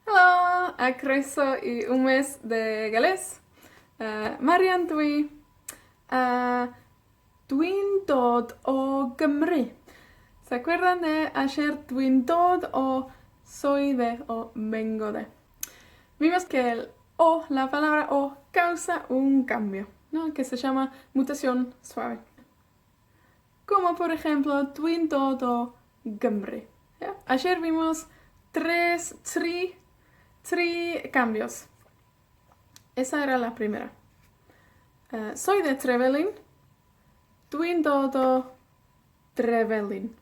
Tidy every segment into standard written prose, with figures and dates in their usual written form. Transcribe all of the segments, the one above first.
Helo, a croeso i wmes de Gales. Marian dwi. A dwi'n dod o Gymru. ¿Se acuerdan de ayer? Dwi'n dod o soy de o vengo de. Vimos que el o, la palabra o, causa un cambio, ¿no? Que se llama mutación suave. Como por ejemplo, dwi'n dod o Gymru. ¿Ya? Ayer vimos tres cambios. Esa era la primera. Soy de Trevelin. Dwi'n dod o Trevelin.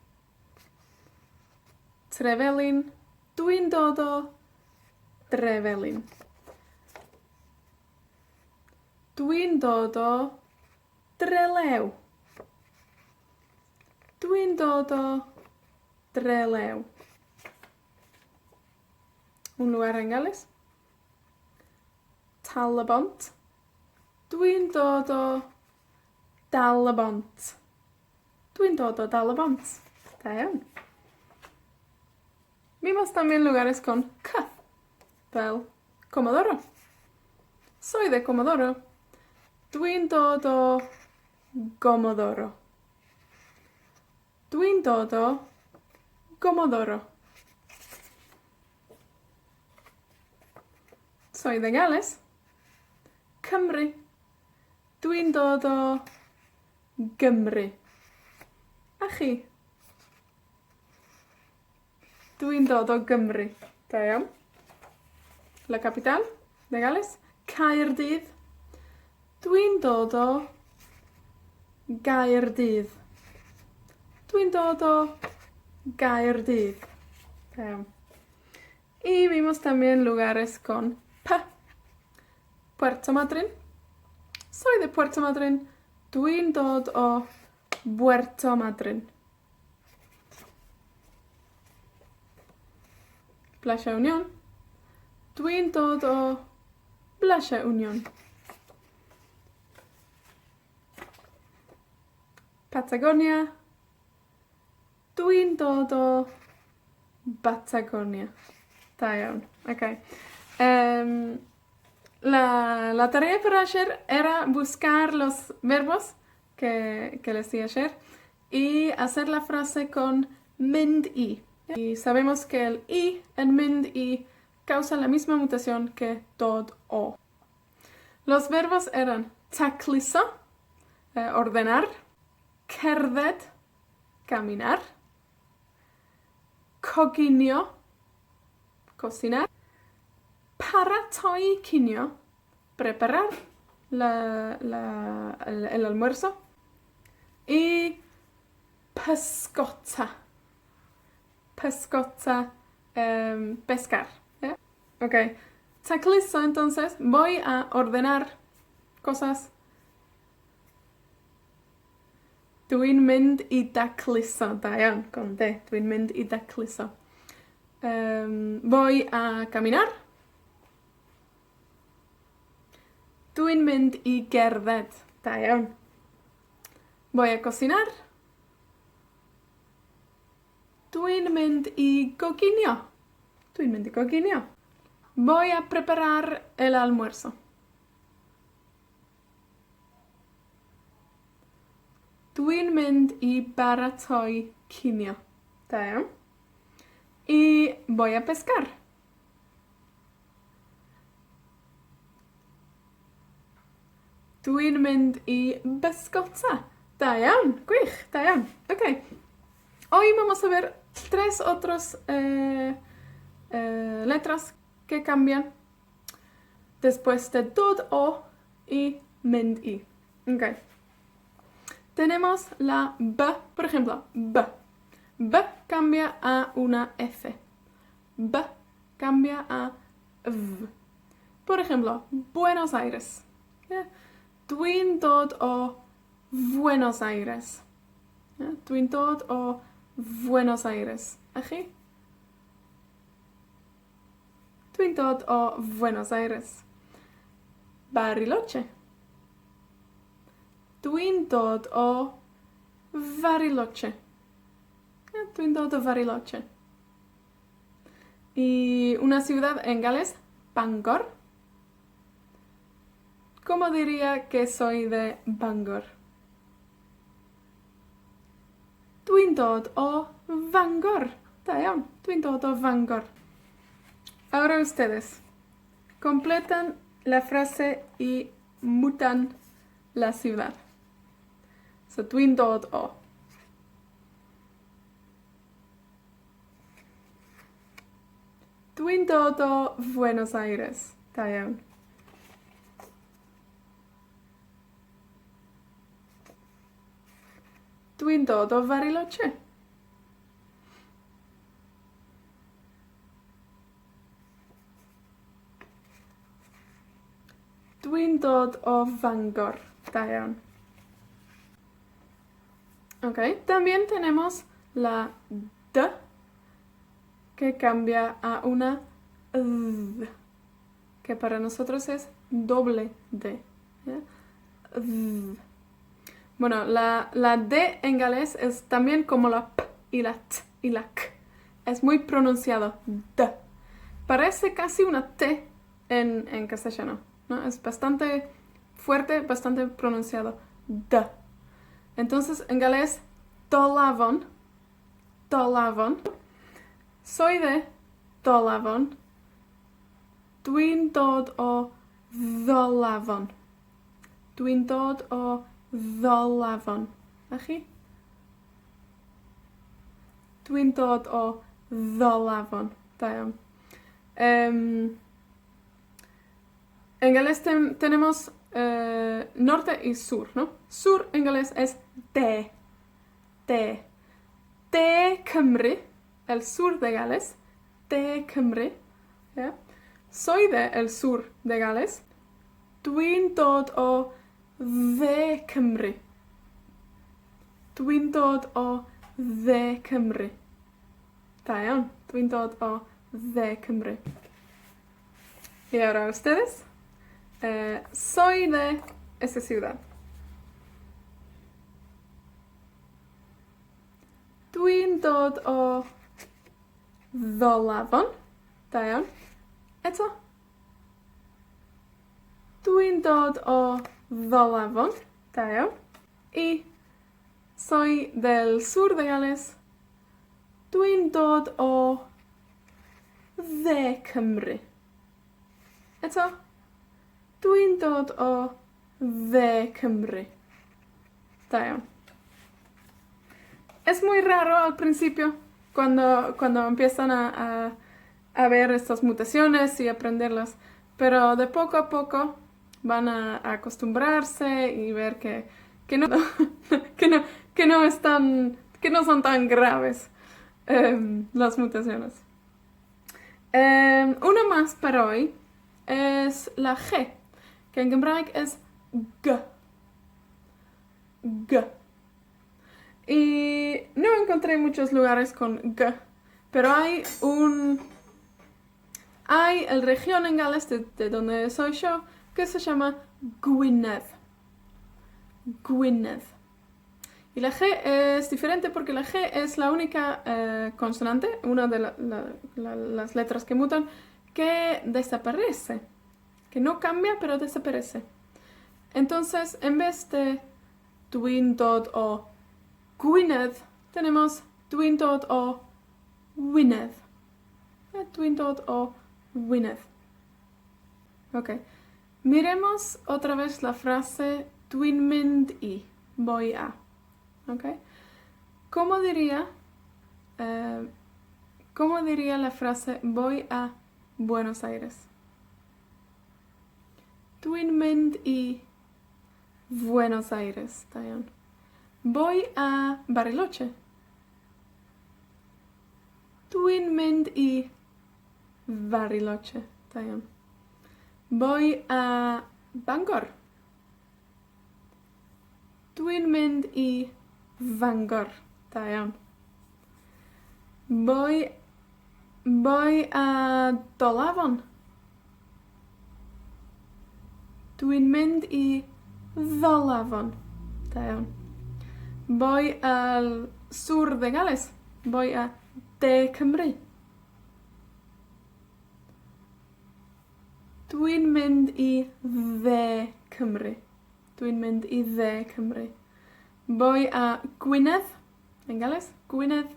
Trevelin. Dwi'n dod o Trevelin. Dwi'n dod o Drelew. Dwi'n dod o Drelew. Un lugar en Gales. Talabont. Dwi'n dod o Dalabont. Dwi'n dod o Dalabont. Da iawn. Vimos también lugares con K, fel Comodoro. Soy de Comodoro. Dwi'n dod o Gomodoro. Dwi'n dod o Gomodoro. Soy de Gales. Cymru. Dwi'n dod o Gymru. A chi? Dwi'n dod o Gymru. Da iawn. La capital de Gales. Caerdydd. Dwi'n dod o Gaerdydd. Dwi'n dod o Gaerdydd. Da iawn. Y vimos también lugares con P. Puerto Madryn. Soy de Puerto Madryn. Dwi'n dod o Puerto Madryn. Playa Unión. Dwi'n dod o Playa Unión. Patagonia. Dwi'n dod o Patagonia. Da iawn. Okay. La tarea para ayer era buscar los verbos que les di ayer y hacer la frase con mynd i. Y sabemos que el i en mynd i causa la misma mutación que dod o. Los verbos eran tacluso, ordenar, cerdded, caminar, coginio, cocinar, paratoi cinio, preparar el almuerzo, y pescota, pescar. ¿Eh? Ok, tacluso, entonces voy a ordenar cosas. Dwi'n mynd i dacluso, da iawn, con D, dwi'n mynd i dacluso. Voy a caminar. Dwi'n mynd i gerdded, da iawn. Voy a cocinar. Dwi'n mynd i coginio. Dwi'n mynd i coginio. Voy a preparar el almuerzo. Dwi'n mynd i baratoi cinio. Da iawn. Y voy a pescar. Dwi'n mynd i bysgota. Da iawn, gwych, da iawn. Ok. Hoy vamos a ver tres otros letras que cambian después de dod o y mynd i. Ok. Tenemos la B, por ejemplo, B. B cambia a una F. B cambia a V. Por ejemplo, Buenos Aires. Yeah. Dwi'n dod o Buenos Aires. Yeah. Dwi'n dod o Buenos Aires. A chi? Dwi'n dod o Buenos Aires. Bariloche. Dwi'n dod o Bariloche. Dwi'n dod o Bariloche. Y una ciudad en Gales, Bangor. ¿Cómo diría que soy de Bangor? Dwi'n dod o Fangor. Da iawn, dwi'n dod o Fangor. Ahora ustedes completan la frase y mutan la ciudad. So, dwi'n dod o. Dwi'n dod o Buenos Aires. Da iawn. Dwi'n dod o Bariloche. Dwi'n dod o Fangor. Da iawn. Ok, también tenemos la D que cambia a una D, que para nosotros es doble D. ¿Ya? D. Bueno, la D en galés es también como la P y la T y la K. Es muy pronunciado. D. Parece casi una T en castellano, ¿no? Es bastante fuerte, bastante pronunciado. D. Entonces, en galés, Tolavon. Tolavon. Soy de Tolavon. Dwi'n dod o Ddolavon. Dwi'n dod o Ddolavon. A chi? Dwi'n dod o Ddolavon. Da iawn. En galés tenemos norte y sur, ¿no? Sur en galés es de. De. De Cymru, el sur de Gales. De Cymru. ¿Ya? Soy de el sur de Gales. Dwi'n dod o de Cymru. Dwi'n dod o de Cymru. Da iawn. Dwi'n dod o de Cymru. Y ahora ustedes. Soy de esa ciudad. Dwi'n dod o Ddolavon. Da iawn. Eto. Dwi'n dod o Ddolavon. Da iawn. Y soy del sur de Gales. Dwi'n dod o de Cymru. Eto. Dwi'n dod o de Cymru. Da iawn. Es muy raro al principio cuando empiezan a ver estas mutaciones y aprenderlas, pero de poco a poco van a acostumbrarse y ver que no, que no son tan graves las mutaciones. Una más para hoy es la G, que en Gymraeg es G. G. Y no encontré muchos lugares con G, pero hay el región en Gales de donde soy yo que se llama Gwynedd. Gwynedd. Y la G es diferente porque la G es la única consonante, una de las letras que mutan, que desaparece, que no cambia pero desaparece. Entonces, en vez de Dwi'n dod o Gwynedd, tenemos Dwi'n dod o Wynedd. Dwi'n dod o Wynedd. Ok. Miremos otra vez la frase Dwi'n mynd I. Voy a. Ok. ¿Cómo diría la frase voy a Buenos Aires? Dwi'n mynd I Buenos Aires. Da iawn. Voy a Bariloche. Dwi'n mynd I Bariloche. Da iawn. Voy a Bangor. Dwi'n mynd I Fangor. Da iawn. Voy a Dolafon. Dwi'n mynd I Ddolafon. Da iawn. Voy al sur de Gales. Voy a De Cymru. Dwi'n mynd i dde Cymru. Dwi'n mynd i dde Cymru. Voy a Gwynedd. En galles? Gwynedd.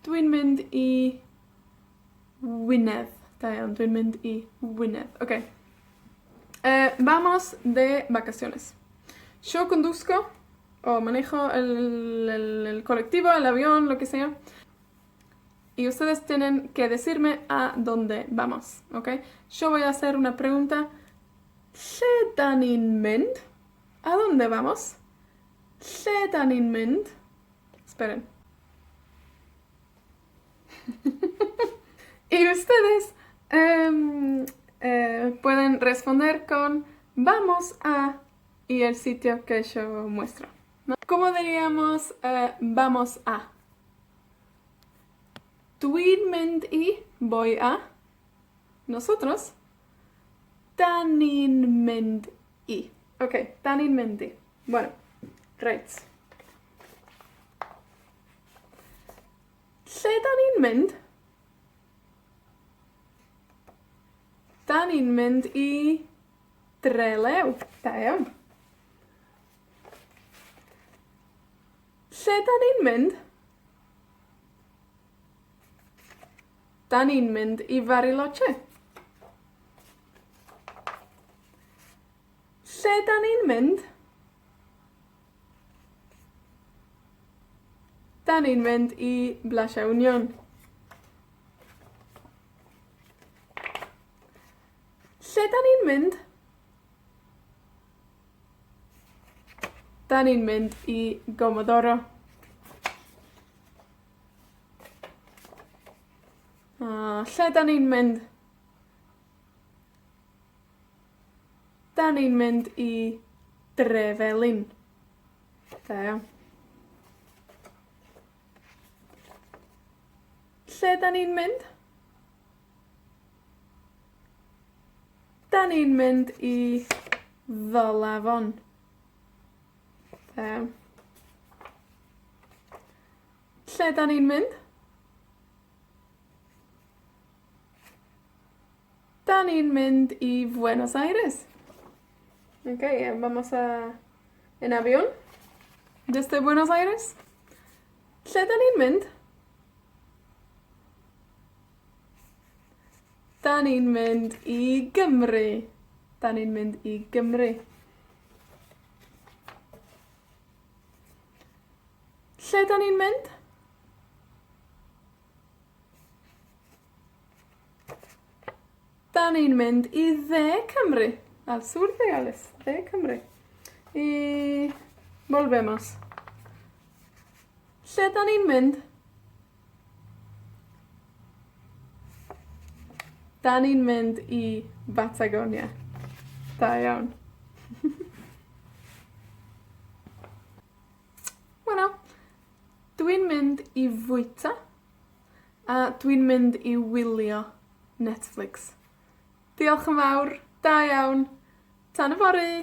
Dwi'n mynd i Wynedd. Da iawn, dwi'n mynd i Wynedd. Ok. Vamos de vacaciones. Yo conduzco o manejo el colectivo, el avión, lo que sea. Y ustedes tienen que decirme a dónde vamos, ¿ok? Yo voy a hacer una pregunta. Lle dan ni'n mynd? ¿A dónde vamos? Lle dan ni'n mynd? Esperen. Y ustedes pueden responder con vamos a y el sitio que yo muestro, ¿no? ¿Cómo diríamos vamos a? Dwi'n mynd i, voy a. Nosotros. Dan ni'n mynd i. Ok, dan ni'n mynd i. Bueno, reit. Lle dan ni'n mynd? Dan ni'n mynd i Drelew. Da iawn. Lle dan ni'n mynd? Dan ni'n mynd i Bariloche. Lle dan ni'n mynd? Dan ni'n mynd i Blasia Union. Lle dan ni'n mynd? Dan ni'n mynd i Gomodoro. Lle dan ni'n mynd? Dan ni'n mynd i Drefelin. Da iawn. Lle dan ni'n mynd? Dan ni'n mynd i Ddolafon. Da iawn. Lle dan ni'n mynd? Dan ni'n mynd i Buenos Aires. Ok, vamos en avión desde Buenos Aires. Lle dan ni'n mynd? Dan ni'n mynd i Gymru. Dan ni'n mynd i Gymru. Lle dan ni'n mynd? Dan ni'n mynd i dde Cymru. Al sur de Gales. Dde Cymru. Y volvemos. Lle dan ni'n mynd? Dan ni'n mynd i Patagonia. Da iawn. Bueno, dwi'n mynd i fwyta a dwi'n mynd i wylio Netflix. Diolch yn fawr. Da iawn. Tan y fory.